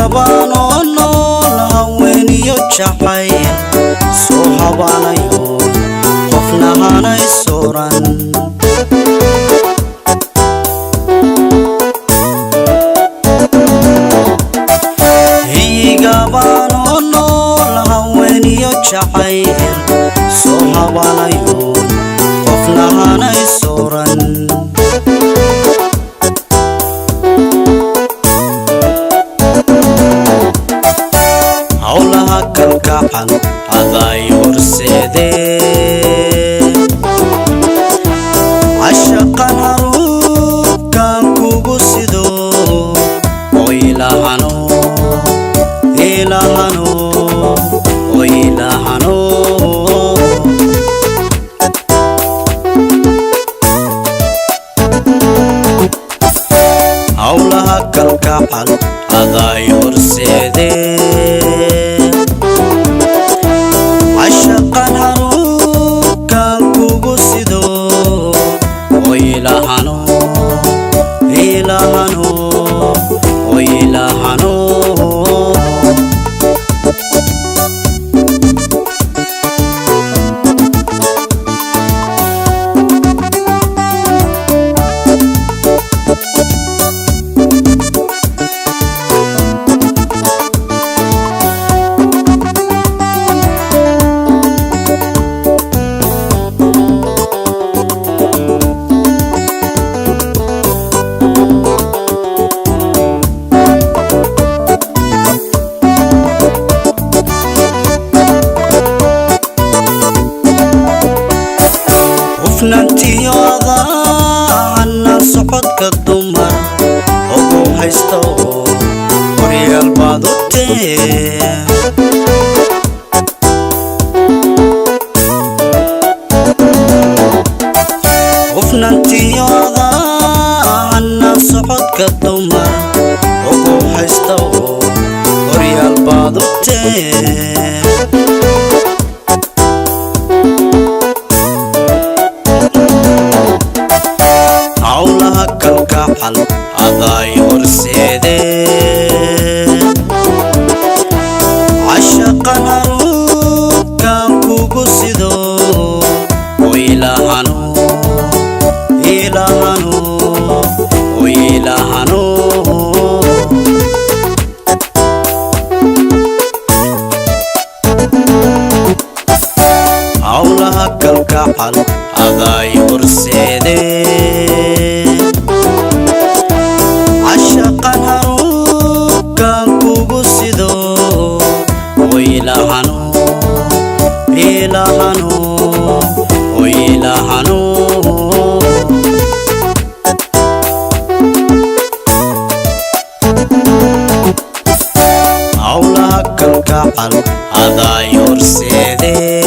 gabano nool haweniyo jacayl soo habanayo qofna hanay sooran gabano nool haweniyo jacayl soo habanayo qofna hanay sooran kalgacal aday horseedee cashaqan haruubkan kugu sido oo ilaahano hawlaha kalgacal aday horseedee عشقان هروكان كوغو سيدو ويلاهانو ننتي وضع عنا صحتك الدمر أبو حيستو وريال بعض التين ننتي وضع عنا صحتك الدمر أبو حيستو وريال بعض التين kalgacal aday horseedee cashaqan haruubkan kugu sido oo ilaahano hawlaha kalgacal aday horseedee عشقان هروكان كوغو سيدو ويلاهانو hawlaha kalgacal aday horseedee